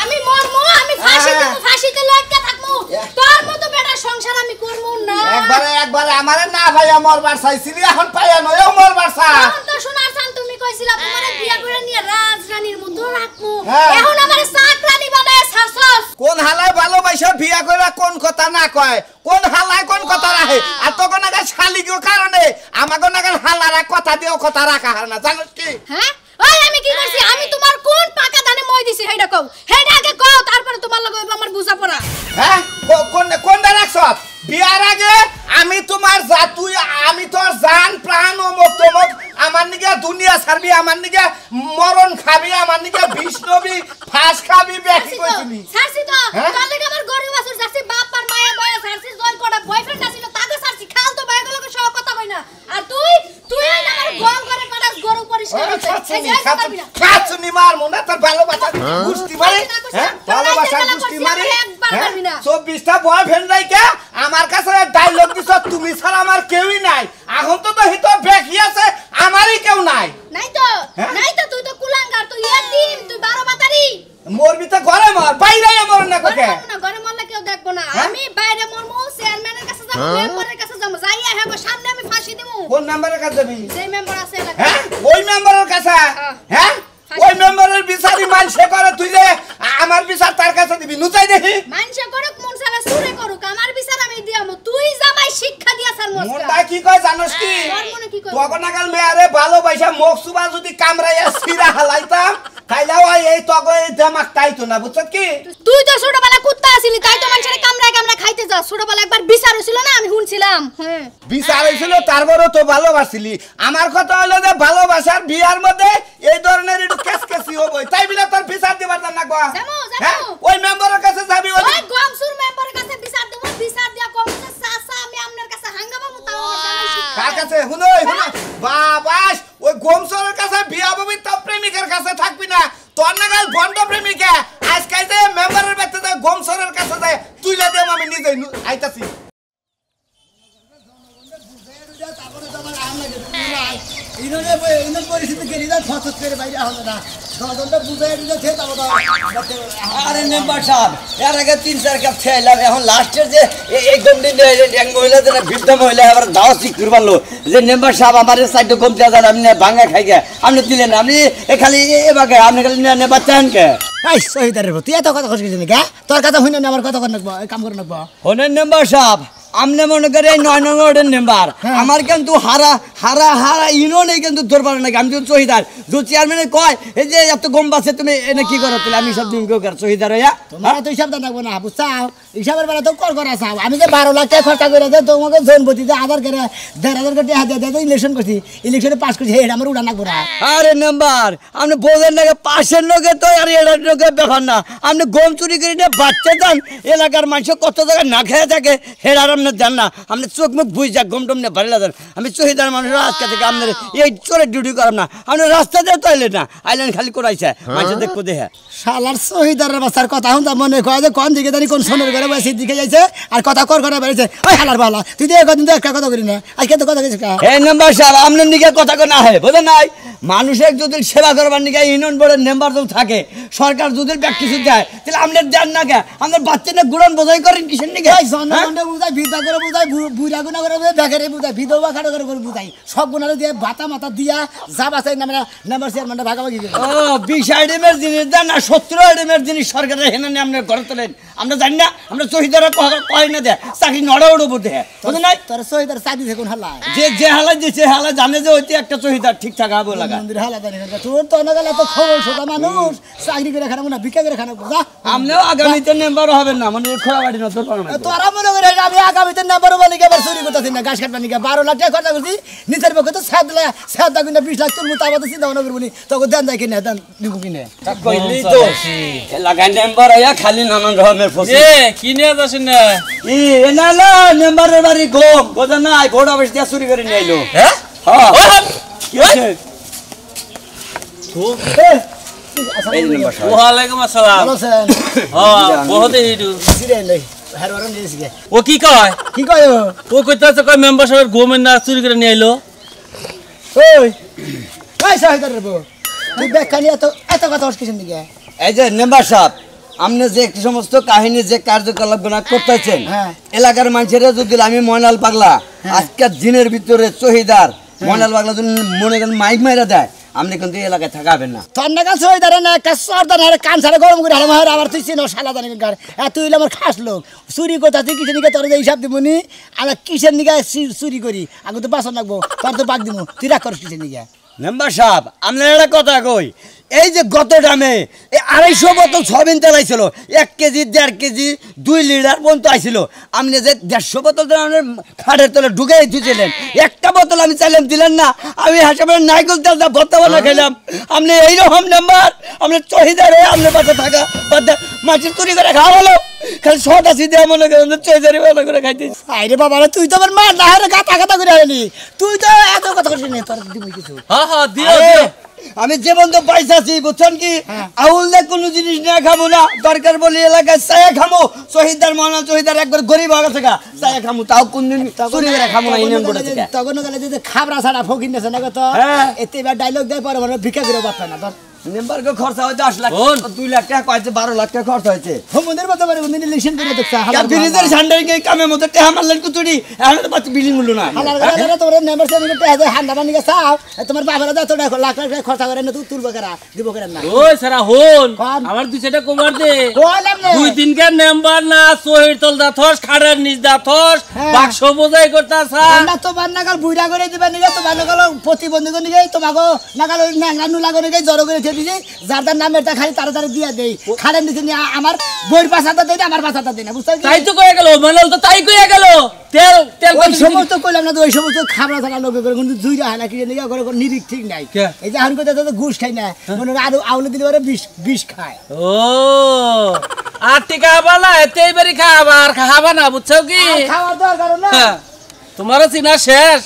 আমি ফাঁসিতে লটকে থাকমু তোর মতো বেটা সংসার আমি করব না একবারে আমারে না ভাইয়া মরবার চাইছিলি এখন পাইয়া নয় মরবার চা এখন তো শোনার চান তুমি কইছিলা তোমারে বিয়া করে নিয়ে রাজরানীর মতো রাখমু এখন আমারে চাকরানী বানায় ছাছস কোন হালায় ভালোবাসা বিয়া কইরা কোন কথা না কয় কোন হালায় কোন কথা রাখে আর তখন আগে শালিকের কারণে আমাগো নাগাল হালারা কথা দিও কথা রাখা হয় না জানো কি হ্যাঁ ওই আমি কি করছি আমি তোমার কোন পাকা দানে মই দিছি হেডা কও হেডা আগে কও তারপরে তোমার লগে আমার বুঝা পড়া হ্যাঁ কোনটা রাখছ বিয়ার আগে আমি তোমার তুই আমি তোর জান প্রাণ ও মতমক আমার নিকে দুনিয়া ছাড়বি আমার নিকে মরণ খাবি আমার নিকে বিষ্ণবী ফাঁস খাবি বেশি কইছিলি ছাড়ছি তো তোর লাগি আমার গরিব আসুর ছাড়ছি বাপ আর মায়া দয়া ছাড়ছি জয় কোটা বয়ফ্রেন্ড আছিল তাকে ছাড়ছি খাল তো বাইগুলো সব কথা কই না আর তুই আমার গোল করে পাড়াস গরু পরিষ্কার করতে কাছুনি মার মনে তোর ভালোবাসা গুষ্টি মারে ভালোবাসা গুষ্টি মারে 24টা বয়ফ্রেন্ড রাইকা আমার কাছে ডায়লগ দিছ তুমি ছাড়া আমার কেউই নাই এখন তো হিত বেকি আছে আমারই কেউ নাই নাই তো তুই তো কুলাঙ্গার তুই এতিম তুই 12 বাতারি মরবি তো ঘরে মর বাইরে মর না কোকে না ঘরে মরলে কেউ দেখবো না আমি বাইরে মরমু চেয়ারম্যানের কাছে যাব মেম্বারের কাছে যাব যাইয়া হেবো সামনে আমি ফাঁসি দিমু কোন নাম্বারের কাছে যাবি যে মেম্বার আছে এলাকা হ্যাঁ ওই মেম্বারের কাছে হ্যাঁ ওই মেম্বারের বিচারি মানসে করে তুই যে আমার বিচার তার কাছে দিবি নুচাই দেখি মানসে করুক মন সারা সুরে করুক আমার বিচার আমি দিয়ামু তুই জামাই শিক্ষা দিয়াছার মস্কা মনটা কি কয় জানোস কি তখন নাগাল মেয়ারে ভালোবাসা মকসুবা যদি কামড়াইয়া সিরা হালাইতাম তাইলে ওই এই তগো এই দেমাক তাইতো না বুঝছ কি তুই তো ছোটবেলা কুত্তা আছিলি তাই তো মানুষের কামড়ায় খাইতে যা ছোটবেলা একবার বিচার হইছিল না আমি শুনছিলাম হ্যাঁ বিচার হইছিল তারপরও তো ভালোবাসিলি আমার কথা হলো যে ভালোবাসার বিয়ার মধ্যে এই ধরনের একটু কেসকেসি হবে তাই বিনা তোর বিচার দিবার না গো হ্যাঁ ওই মেম্বারের কাছে যাবি ওই গমসুর মেম্বারের কাছে বিচার দেব বিচার দিয়া কমছে সাসা আমি আপনার কাছে হাঙ্গামা মুতাও কার কাছে হুনই বাবাস ওই গমসুরের কাছে বিয়া ববি তো প্রেমিকের কাছে থাকবি না তোর নাগাল বন্ধ প্রেমিকা আজকে যে মেম্বারের বাড়িতে গমসুরের কাছে যায় তুইলা দেব আমি নিজে আইতাছি পরিস্থিতি গেলি না ফসত করে বাইরে হলো না দলটা বুঝাই দিতে আরে মেম্বার সাহেব এর আগে 3-4 কাপ খেলাম এখন লাস্টের যে একদম দিন এক মহিলা যেন বৃদ্ধ মহিলা আবার দাওয়া ঠিক করবালো যে মেম্বার সাহেব আমার সাইডে কম দেওয়া যান আপনি ভাঙা খাই গে আপনি দিলেন আপনি খালি এবারে আপনি খালি নেবার চান কে এই শহীদারের তুই এত কথা কইছিস নাকি তোর কথা হইনা না আমার কথা কর নাকবো কাম করে নাকবো হনেন মেম্বার সাহেব আমনে মনে করে 9 নম্বর মেম্বার আমার কিন্তু হারা হারা হারা ইউনিয়নে কিন্তু ধরবার নাকি আমি তো শহীদার যে চেয়ারম্যানে কয় এই যে এত গম বাসে তুমি এনে কি করো তাহলে আমি সব দিন কেউ কর শহীদার হইয়া তোমার তো হিসাব দাও না বুঝছাও হিসাবের বেলা তো কর করা চাও আমি যে 12 লাখ টাকা খরচা করে দেই তোমাকে জনপতিতে আধার করে 1,500 টাকা হাতে দিয়ে ইলেকশন করছি ইলেকশনে পাস করছি এটা আমার উড়া নাকবো না আরে মেম্বার আপনি বোঝেন না পাশের লোকে তো আর এর লোকে ব্যাপার না আপনি গম চুরি করে নিয়ে বাচ্চা দেন এলাকার মানুষ কত জায়গায় না খেয়ে থাকে হেরার আপনি দেন না আপনি চোখ মুখ বুঝ যাক গম টম নিয়ে ভালো দেন আমি শহীদার মানুষের আজকে থেকে আপনার এই চোরের ডিউটি করাম না আপনি রাস্তা দিয়ে তো আইলেন না আইলেন খালি করাইছে মানুষ দেখবো দেখে শালার শহীদারের বাচ্চার কথা হুন মনে কয় যে কোন দিকে জানি কোন সোনের ঘরে বসে দিকে যাইছে আর কথা কর করে বেরিয়েছে ওই হালার বালা তুই তো একদিন তো একটা কথা করি না আজকে তো কথা কইছিস এই মেম্বার সাহেব আপনার দিকে কথা কো না হয় বুঝেন নাই মানুষের যদি সেবা করবার নিকে ইউনিয়ন বোর্ডের মেম্বার যদি থাকে সরকার যদি ব্যক্তি কিছু দেয় তাহলে আপনার দেন না কে আপনার বাচ্চাটা গুড়ন বোঝাই করেন কিসের নিকে জনগণে বুঝাই ভিড় করে বুঝাই বুড়া গুণা করে বেকারে বুঝাই বিধবা খাটো করে বুঝাই সব গুণারে দিয়ে ভাতা মাথা দিয়া যা বাসাই নামে নাম্বার চেয়ারম্যানটা ভাগাভাগি করে ও 20 আইটেমের জিনিস দেন না 70 আইটেমের জিনিস সরকারের হেনে নিয়ে আপনার ঘরে তোলেন আমরা জানি না আমরা শহীদারা কয় না দেয় চাকরি নড়া উড়বো দেয় বুঝলেন নাই তোর শহীদার চাকরি দেখুন হালা যে হালা দিচ্ছে হালা জানে যে ওইতে একটা শহীদার ঠিকঠাক হবে লাগা মন্দির হালা জানি তোর তো না গেলে তো খবর সোজা মানুষ চাকরি করে খানাবো না ভিক্ষা করে খানাবো যা আপনিও আগামীতে মেম্বার হবেন না মানে খোলাবাড়ি না তোর পারবেন তোরা মনে করে আমি আগামীতে নাম্বার বলি এবার চুরি করতেছি না গাছ কাটবানি 12 লাখ টাকা খরচা করছি নিজের পক্ষে তো 7 লাখ 20 লাখ তুলবো তা বাদ চিন্তা ভাবনা করবো তোকে দেন যায় কিনে দেন দিব কিনে কইলি তো এলাকায় মেম্বার হইয়া খালি নানান রকমের ফসল কি নিয়ে যাচ্ছেন না না না মেম্বারের বাড়ি গম বোঝা নাই ভোট অফিস দিয়ে চুরি করে নিয়ে আইলো হ্যাঁ কি হয়েছে ওয়ালাইকুম আসসালাম ভালো আছেন বহুত এইটু সিরিয়াল লই হারবার নিয়েছি গে ও কি কয় কি কয় ও কইতাছে কয় মেম্বার সাহেব গোমেন না চুরি করে নিয়ে আইলো ওই ওই শহীদার রে তুই বেকানি এত কথা হস কিসের দিকে এই যে মেম্বার সাহেব আপনি যে সমস্ত কাহিনী যে কার্যকলাপগুলো করতেছেন এলাকার মানুষেরা যদি আমি ময়নাল পাগলা আজকের দিনের ভিতরে চহিদার ময়নাল পাগলা যদি মনে করেন মাইক মাইরা দেয় আপনি কিন্তু এলাকায় থাকাবেন না তোর না কাছে ওই দাঁড়া না একটা সর্দার হারে কান ছাড়া গরম করে হারে মার আবার তুই চিনো শালা জানি গার তুই হইলে আমার খাস লোক চুরি করতে তুই কিসের নিকে তোর যে হিসাব দিবনি আমরা কিসের নিকে চুরি করি আগে তো বাসন লাগবো তোর তো বাগ দিব তুই রাখ করিস কিসের নিকে মেম্বার সাহেব আপনার একটা কথা কই এই যে গত দামে 250 বোতল সবিন তেল আইছিল 1 কেজি 1.5 কেজি 2 লিটার পর্যন্ত আইছিল আপনি যে 150 বোতল আপনার খাটের তলে ঢুকাই দিয়েছিলেন একটা বোতল আমি চাইলাম দিলেন না আমি হাসপাতালে নাইকল তেলটা বর্তমানে খেলাম আপনি এইরকম নাম্বার আপনি চহিদার হয়ে আপনার পাশে থাকা মাছের চুরি করে খাওয়া হলো খালি ছটা সিধে মনে করেন চহিদারি ভালো করে খাইতে আরে বাবা তুই তো আমার মা না হারে গাতা গাতা করে আনি তুই তো এত কথা করিস না তোর দিব কিছু হ্যাঁ দিও দিও আমি জীবন তো পাইছাছি বুঝছেন কি আউলদে কোনো জিনিস না খাবো না দরকার বলে এলাকায় চায়া খামো শহীদার মহানা শহীদার একবার গরিব হয়ে গেছে চায়া খামো তাও কোনদিন চুরি করে খামো না ইউনিয়ন করে থেকে তখন গেলে যদি খাবরা ছাড়া ফকির নেছে না তো এতে এবার ডায়লগ দেয় পরে মানে ভিক্ষা করে বাপ না তোর মেম্বারকে খরচা হয় 10 লাখ 2 লাখ টাকা কয়েছে 12 লাখ টাকা খরচ হয়েছে হোমদের মতো পারে উনি ইলেকশন করে দেখছ হালাল ব্রিজের সান্ডারিং এর কামে মধ্যে টাকা মারলেন কুতুড়ি এখন তো বাচ্চা বিল্ডিং হলো না হালাল করে তোর মেম্বার সাহেব টাকা হান্ডা বানি গেছ তোমার বাবারা দাও তো লাখ লাখ টাকা খরচা করে না তুই তুলবে করা দিব করে না ওই সারা হন আমার দুই সাইডে কমার দে দুই দিনকার মেম্বার না সোহের তল দা থস খাড়ার নিচ দা থস বাক্স বোঝাই করতাছা না তো বান্নাগাল বুইড়া করে দিবা নিগে তো বান্নাগাল প্রতিবন্ধী করে নিগে তোমাগো নাগাল নাঙ্গানু লাগনে গে জড়ো করে দিছি যার যার নামেরটা খালি তাড়াতাড়ি দিয়া দেই খাড়ার নিচে নিয়ে আমার বইর পাছাটা দেই না আমার পাছাটা দেই না বুঝছো তাই তো কয়ে গেল মানল তো তাই কয়ে গেল তেল তেল ওই সমস্ত কইলাম না তো ওই সমস্ত খাবরা থাকা লোক করে কিন্তু দুইটা হয় না কি নিগে করে নিরিক ঠিক নাই এই যে আহুন কইতে তো ঘুষ খাই না মনে আর আউলে দিলে পরে বিষ খায় ও আর টিকা বালা এতেই বাড়ি খাবা না বুঝছো কি খাওয়ার দরকার না তোমারও চিনা শেষ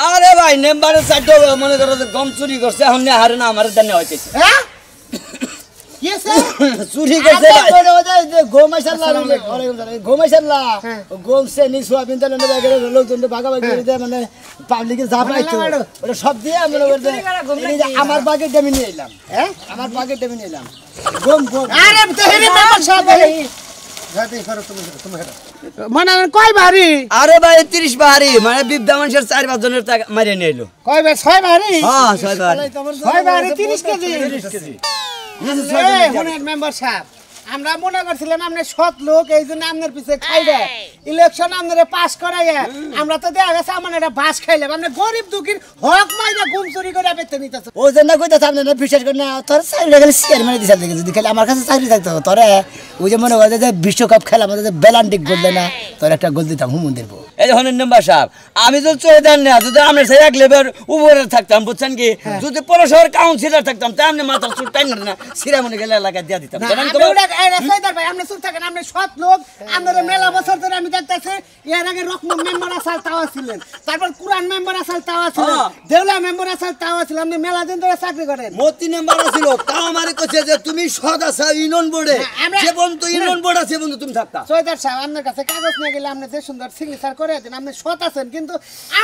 আরে ভাই মেম্বারের সাইডে মনে করো গম চুরি করছে এখন হারে না আমার দেনে হইতেছে চুরি করছে মানে পাবলিকে যা পাইতো ওটা সব দিয়ে আমার বাগে ডেমি নিয়ে এলাম আমার বাগে ডেমি নিয়ে এলাম গম গম মানে কয় বাড়ি আরে ভাই 30 বাড়ি মানে বিদ্যা মানুষের 4-5 জনের টাকা মারিয়ে নিয়ে এলো কয় বাড়ি 6 বাড়ি হ্যাঁ 6 বাড়ি 6 বাড়ি 30 কেজি মেম্বার সাহেব আমরা মনে করছিলাম আপনি সৎ লোক এই জন্য আপনার পিছিয়ে খাইবে ইলেকশন আপনারা পাস করাইয়া আমরা তো দেখা গেছে আমার এটা বাস খাইলাম আপনি গরিব দুঃখীর হক মাইরা গুম চুরি করে বেতন নিতেছে ও জন্য কইতাছে আপনি না বিশ্বাস করেন না তোর চাকরি গেলে শেয়ার মেরে দিছে দেখে যদি খালি আমার কাছে চাকরি থাকতো তোরে ওই যে মনে করে যে বিশ্বকাপ খেলা আমাদের যে বেলান্টিক গোল দেয় না তোর একটা গোল দিতাম হুমুন্দির বউ এই যখন মেম্বার সাহেব আমি তো চৈদান না যদি আমরা সেই এক লেভেল উপরে থাকতাম বুঝছেন কি যদি পৌরসভার কাউন্সিলর থাকতাম তাই আমি মাথার চুট টাইন না সিরা মনে গেলে এলাকা দিয়া দিতাম ভাই আপনি চুপ থাকেন আপনি সৎ লোক আপনারা মেলা বছর ধরে আমি দেখতেছি এর আগে রকম মেম্বার আসাল তাও ছিলেন তারপর কুরআন মেম্বার আসাল তাও ছিলেন দেওলা মেম্বার আসাল তাও ছিলেন আপনি মেলা দিন ধরে চাকরি করেন মতি মেম্বার ছিল তাও আমারে কইছে যে তুমি সদ আছো ইউনিয়ন বোর্ডে যে বন্ধু ইউনিয়ন বোর্ড আছে বন্ধু তুমি থাকতা সৈয়দার সাহেব আপনার কাছে কাগজ নিয়ে গেলে আপনি যে সুন্দর সিগনেচার করে দেন আপনি সৎ আছেন কিন্তু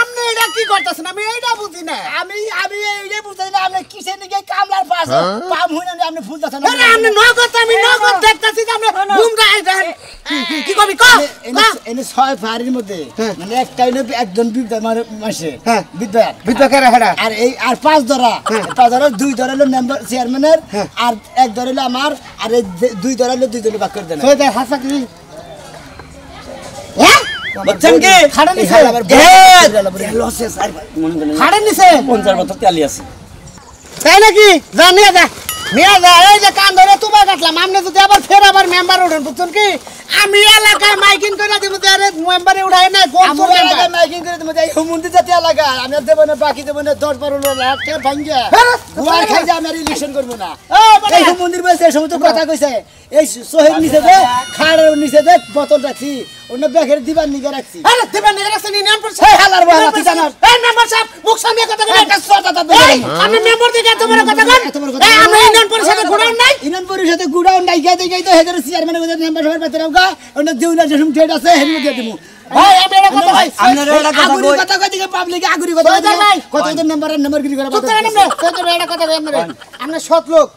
আপনি এটা কি করতেছেন আমি এইটা বুঝি না আমি এইটা বুঝি না আপনি কিসে নিয়ে কামলার পাশ পাম হই না আপনি ফুলতাছেন আরে আপনি নগদ আমি নগদ দেখতাছি যে আপনি ঘুমরা আইছেন কি কবি ক এনে ছয় ফারির মধ্যে মানে একটা হইলো একজন বিদ্যা মাসে বিদ্যা করে হেডা আর এই আর পাঁচ ধরা দুই ধরা হলো মেম্বার চেয়ারম্যানের আর এক ধরা হলো আমার আর এই দুই ধরা হলো দুই জনে ভাগ করে দেন সৈয়দ হাসা কি বচ্চন কি খাড়া নিছে লসে স্যার মনে করেন খাড়া নিছে 50 বছর তেলি আছে তাই নাকি জানিয়ে যা নিয়ে যা এই যে কান ধরে তোমার কাটলাম আপনি যদি আবার ফের আবার মেম্বার ওঠেন বুঝছেন কি আমি এলাকায় মাইকিং করে দেব আরে মেম্বারে উড়ায় না গম আমরা এলাকায় মাইকিং করে দেব যাই হুমুন্দি জাতি এলাকা আমি দেব না বাকি দেব না 10-12 লাখ টাকা ভাঙ্গা গুয়ার খাই যা আমি ইলেকশন করব না এই হুমুন্দির বসে এই সমস্ত কথা কইছে এই সোহের নিচে দে খাড়ের নিচে দে বোতল রাখছি অন্য ব্যাগের দিবার নিগে রাখছি আরে দিবেন নিগে রাখছেন ইউনিয়ন পরিষদ এই হালার বালা তুই জানাস এই মেম্বার সাহেব মুখ সামনে কথা বলে একটা সোটা দাও আপনি মেম্বার দিকে এত বড় কথা বলেন এই আমরা ইউনিয়ন পরিষদে গুড়াউন নাই ইউনিয়ন পরিষদে গুড়াউন নাই গাইতে গাইতে হেদের চেয়ারম্যানের কথা মেম্বার সবার বেতন আমগা অন্য দেউলা যেসম ট্রেড আছে হেন মধ্যে দিমু ভাই আমি এটা কথা ভাই আপনারা এটা কথা কই কথা কই দিকে পাবলিক আগুরি কথা কই কত নাম্বার গিরি করে তো এটা কথা বলেন আমরা সৎ লোক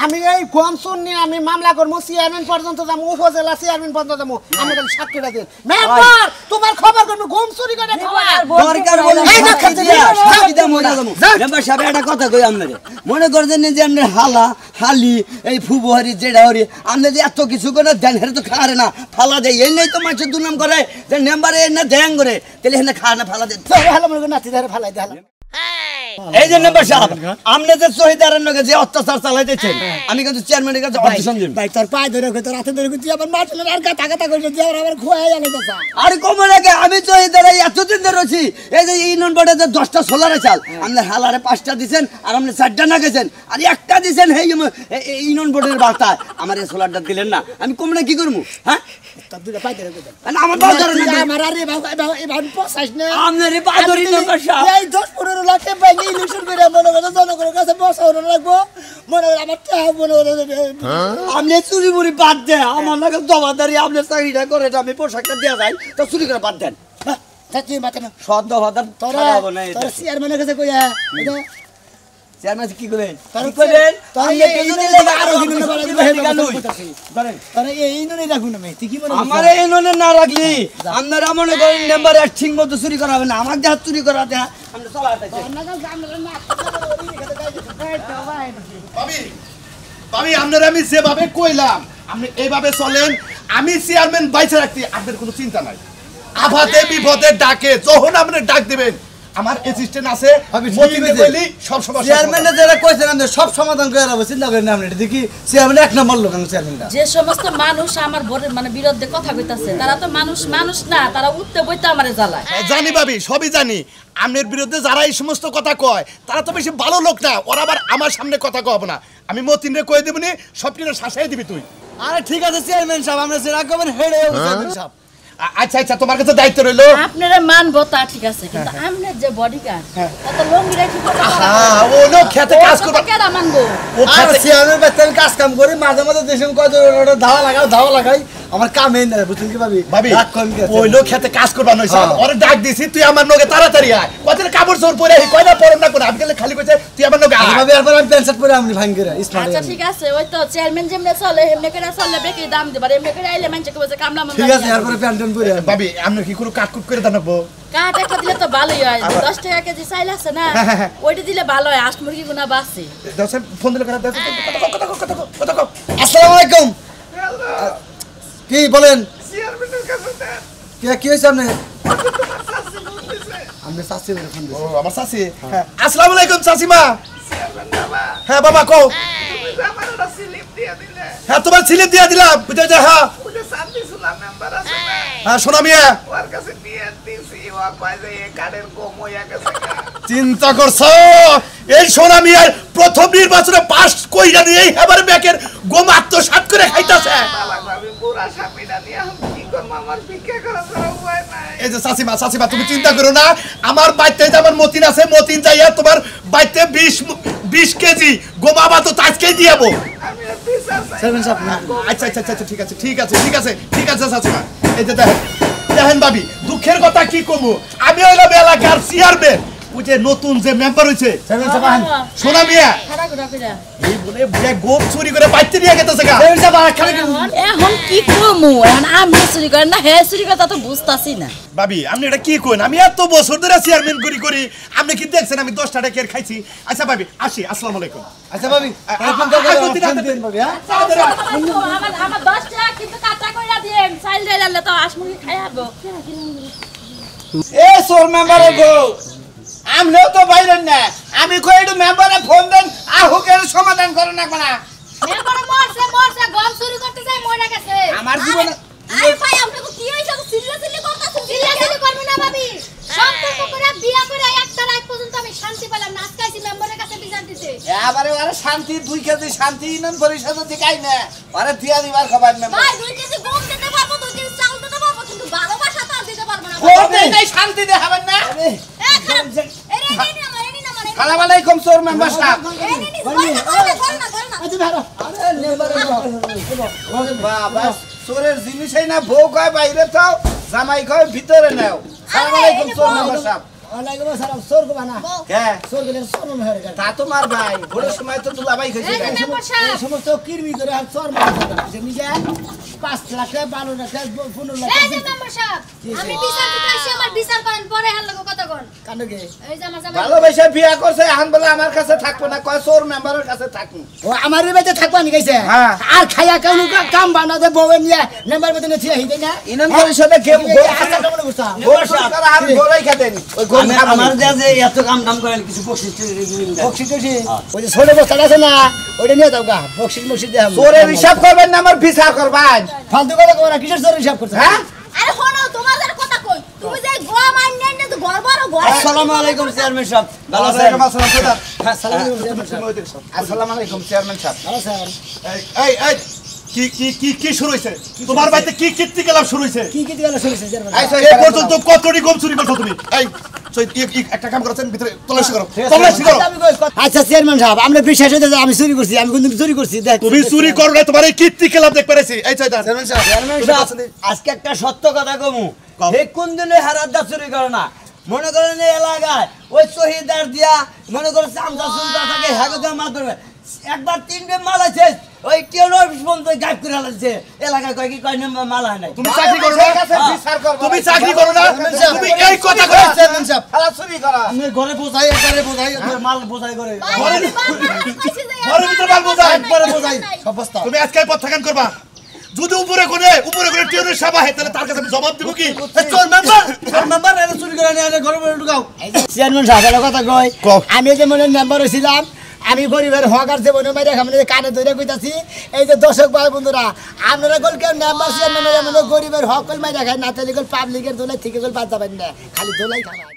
আমি এই গমসুন নিয়ে আমি মামলা করব চেয়ারম্যান পর্যন্ত যাবো উপজেলা চেয়ারম্যান পর্যন্ত যাবো আমি কাল সাক্ষীটা দেন মেম্বার তোমার খবর করব গম চুরি করে খাওয়া দরকার বলে সাক্ষীটা মনে যাবো মেম্বার সাহেব একটা কথা কই আপনারে মনে করছেন যে আপনার হালা হালি এই ফুবহারি যেটা হরি আপনি যে এত কিছু করে দেন হেরে তো খারে না ফালা দেয় এই নেই তো মানুষের দুনাম করে যে মেম্বারে না দেন করে তাহলে হেনে খায় না ফালা দেয় ভালো মনে নাতি ধরে ফালাই দেন এই যে মেম্বার সাহেব আপনি যে শহীদারের লগে যে অত্যাচার চালাইতেছেন আমি কিন্তু চেয়ারম্যানের কাছে অবজেকশন দিই ভাই তোর পায়ে ধরে কই তোর হাতে ধরে কই তুই আবার মারছিস আর গাতা গাতা কইছিস তুই আবার খোয়া জানে তো আরে কমে লাগে আমি শহীদারে এতদিন ধরে আছি এই যে ইউনিয়ন বোর্ডে যে 10টা সোলারে চাল আপনি হালারে 5টা দিবেন আর আপনি 4টা না গেছেন আর একটা দিবেন এই ইউনিয়ন বোর্ডের বার্তা আমার এই সোলারটা দিলেন না আমি কমনে কি করব হ্যাঁ তোর দুটো পায়ে ধরে কই আমার বাবা ধরে না আমার আরে বাবা এবার পছাস না আপনারে বাদরি মেম্বার সাহেব এই 10-15 লাখ টাকা ব্যাংকে ইলেকশন করে মনে করে জনগণের কাছে বসানো রাখবো মনে করে আমার টাকা মনে করে আপনি চুরি মুড়ি বাদ দেন আমার লাগে জবাবদারি আপনি চাকরিটা করে আমি পোশাকটা দেওয়া যায় তো চুরি করে বাদ দেন তুই মাথা না সদ দফাদার তোরা তোরা চেয়ারম্যানের কাছে কই চেয়ারম্যান কি করবেন তোরা কি করবেন তোরা এই জন্য আরো দিন বলে তোরা এই জন্য রাখুন না তুই কি মনে আমার এই ননে না রাখলি আপনারা মনে করেন নাম্বার এক ঠিক মতো চুরি করা হবে না আমার যা চুরি করা দেয় আমরা চলা ভাবি আপনারা আমি যেভাবে কইলাম আপনি এইভাবে চলেন আমি চেয়ারম্যান বাইচে রাখতে আপনাদের কোনো চিন্তা নাই আভাতে বিপদে ডাকে যখন আপনি ডাক দিবেন আমার অ্যাসিস্ট্যান্ট আছে মতিনে কইলি সব সমস্যা চেয়ারম্যানের যারা কইছেন আমরা সব সমাধান করে রাখবো চিন্তা করেন না আপনি দেখি চেয়ারম্যান এক নম্বর লোক আমি চেয়ারম্যানটা যে সমস্ত মানুষ আমার মানে বিরুদ্ধে কথা কইতাছে তারা তো মানুষ না তারা উঠতে বইতে আমারে জ্বালায় জানি ভাবি সবই জানি আপনার বিরুদ্ধে যারা এই সমস্ত কথা কয় তারা তো বেশি ভালো লোক না ওরা আবার আমার সামনে কথা কব না আমি মতিনে কই দেবনি সব কিছু শাসাই দিবি তুই আরে ঠিক আছে চেয়ারম্যান সাহেব আমরা সেরা করবেন হেডে চেয়ারম্যান সাহেব আচ্ছা আচ্ছা তোমার কাছে দায়িত্ব রইলো আপনারা মানবো তা ঠিক আছে কিন্তু আপনার যে বডিগার্ড তা তো লঙ্গি রাখি হ্যাঁ ও লোক খেতে কাজ করবে কেডা মানবো ও আর খেতে চেয়ারম্যান বাচ্চা কাজ কাম করি মাঝে মাঝে দেশে কত ধাওয়া লাগাই আমার কাম এই না বুঝছেন কি ভাবি রাগ কম কি আছে ওই লোক খেতে কাজ করবা নইছ ওরে ডাক দিছি তুই আমার নগে তাড়াতাড়ি আয় কতদিন কাপড় চোর পরে আই কয়না পরম না করে আজকাল খালি কইছে তুই আমার নগে আয় ভাবি এরপর আমি প্যান্ট শার্ট পরে আমি ভাঙ করে স্মার্ট আচ্ছা ঠিক আছে ওই তো চেয়ারম্যান যেমনে চলে হেমনে করে চলে বেকি দাম দিবার এমনে করে আইলে মানছে কইছে কামলা মন ঠিক আছে এরপর প্যান্ট ট্যান্ট পরে ভাবি আমরা কি কোনো কাটকুট করে দানাবো কাট একটা দিলে তো ভালোই হয় 10 টাকা কেজি চাইল আছে না ওইটা দিলে ভালো হয় আষ্ট মুরগি গুনা বাসে দশ ফোন দিলে কথা কথা আসসালামু আলাইকুম কি বলেন কি হইছে আপনি আমি সাসি বলে ফোন ও আমার শাশি আসসালামু আলাইকুম শাশিমা হ্যাঁ বাবা কও হ্যাঁ তোমার স্লিপ দিয়ে দিলাম বুঝতে যা হ্যাঁ হ্যাঁ সোনা মিয়া চিন্তা করছো এই সোনা মিয়ার প্রথম নির্বাচনে পাস কইরা দিয়ে এবার ব্যাকের গোম আত্মসাৎ করে খাইতাছে এই যে শাশিমা তুমি চিন্তা করো না আমার বাইতে আমার মতিন আছে মতিন যাইয়া তোমার বাইতে 20 কেজি গোমাবা তো আজকেই দিয়াবো আচ্ছা ঠিক আছে শাশিমা এই যে দেখেন ভাবি দুঃখের কথা কি কমু আমি হইলাম এলাকার চেয়ারম্যান ওই যে নতুন যে মেম্বার হইছে সোনা মিয়া এই বলে বুয়া গোপ চুরি করে বাইতে নিয়ে গেতেছে গা এখন কি কমু এখন আমি চুরি করে না হে চুরি করে তা তো বুঝতাছি না ভাবি আপনি এটা কি কইন আমি এত বছর ধরে চেয়ারম্যান করি আপনি কি দেখছেন আমি 10 টাকা কের খাইছি আচ্ছা ভাবি আসি আসসালামু আলাইকুম আচ্ছা ভাবি আমার 10 টাকা কিন্তু কাটা কইরা দেন চাইল দিলে তো আষ্ট মুরগি খাইয়াবো এ সোর মেম্বার গো আমনেও তো বাইরেন না আমি কই একটু মেম্বারে ফোন দেন আহুকের সমাধান করে না কোনা মেম্বার মরছে গম চুরি করতে যাই মরে গেছে আমার জীবনে আই শান্তি 2 কেজি শান্তি ইউনিয়ন পরিষদ থেকে আইনা আরে দিয়া দিবার খবর না ভাই 2 কেজি গম দিতে পারবো 2 কেজি চাল দিতে পারবো কিন্তু ভালোবাসা তো আর দিতে পারবো না কোনে নাই শান্তি দেখাবেন না এ খারাপ এরে নি না সালাম আলাইকুম চোর মেম্বার সাহেব আচ্ছা ভালো আরে নেবারে বাবা চোরের জিনিসই না বউ কয় বাইরে তো জামাই কয় ভিতরে নাও সালাম আলাইকুম চোর মেম্বার সাহেব ওয়ালাইকুম আসসালাম সোর কো বানা কে সোর গেলে সোর মেহর গেল তা তোমার ভাই বড় সময় তো দুলাভাই খাইছে এই সমস্ত কিরমি করে আর সোর মারা যে নিজে 5 লাখ 12 লাখ 15 লাখ এই যে মেম্বার সাহেব আমি বিচার দিতে আসি আমার বিচার করেন পরে হার লাগো কত কোন কানকে এই যে আমার ভালোবাসা বিয়া করছে এখন বলে আমার কাছে থাকবো না কয় চোর মেম্বারের কাছে থাকবো ও আমার বেতে থাকবা নি গাইছে হ্যাঁ। আর খায়া কানু কাম বানাতে বউে নিয়ে নাম্বার বেতে থিয়া হিতে না ইউনিয়ন পরিষদে গেম গোল আচ্ছা কেমন বুঝতা গোল করা আর গোলাই খেতেন ওই গোল আমার যে এত কাম করেন কিছু বকশিস বক্সি কইছি ওই যে ছোট বস্তা আছে না ওইটা নিয়ে দাও গা বক্সি মসজিদ দেব চোরের হিসাব করবেন না আমার বিচার করবেন ফালতু কথা কই না কিসের চোর হিসাব করছ হ্যাঁ আরে হনো তোমাদের কথা কই তুমি যে গম আইন না তো ঘর বড় ঘর আসসালামু আলাইকুম চেয়ারম্যান সাহেব ভালো আছেন আসসালামু আলাইকুম চেয়ারম্যান সাহেব ভালো স্যার এই এই কি কি কি কি শুরু হইছে তোমার বাড়িতে কি কীর্তিকলাপ শুরু হইছে কি কি দিলা শুনছিস জানেন এই পর্যন্ত কতটি গম চুরি করছো তুমি এই একটা কাম করছেন ভিতরে তল্লাশি করো তল্লাশি করো আচ্ছা চেয়ারম্যান সাহেব আমরা বিশ্বাস হইতে আমি চুরি করছি আমি কিন্তু চুরি করছি দেখ তুমি চুরি করো না তোমার এই কীর্তিকলাপ দেখ পেরেছি এই চাইদার চেয়ারম্যান সাহেব আজকে একটা সত্য কথা কমু হে কোন দিনে হারাদা চুরি করে না মনে করেন এই এলাকায় ওই শহীদার দিয়া মনে করেন চামচা চুমচা থাকে হ্যাগো মাল করবে একবার 3 মাল আছে ওই কেউ পর্যন্ত গায়েব করে হালাইছে এলাকায় কয় কি কয় মাল হয় নাই তুমি চাকরি করো না বিচার করব তুমি চাকরি করো না তুমি এই কথা কইছো চেয়ারম্যান সাহেব খালা চুরি করা আমি ঘরে বোঝাই একবারে বোঝাই মাল বোঝাই করে ঘরের ভিতরে মাল বোঝাই একবারে বোঝাই সব বস্তা তুমি আজকে পথ থাকান করবা যদি উপরে করে টিউনের সাবা হয় তাহলে তার কাছে আমি জবাব দেব কি চোর মেম্বার এর চুরি করে নিয়ে ঘরে ঘরে ঢুকাও চেয়ারম্যান সাহেব একটা কথা কই আমি যে মনে মেম্বার হইছিলাম আমি গরিবের হকার যে বনে মাইরা খামনে কানে ধরে কইতাছি এই যে দর্শক ভাই বন্ধুরা আপনারা কল কেউ মেম্বার চেয়ারম্যান গরিবের হক কল মাইরা খায় না তাহলে কল পাবলিকের দোলাই থেকে কল বাদ যাবেন না খালি দোলাই খাবেন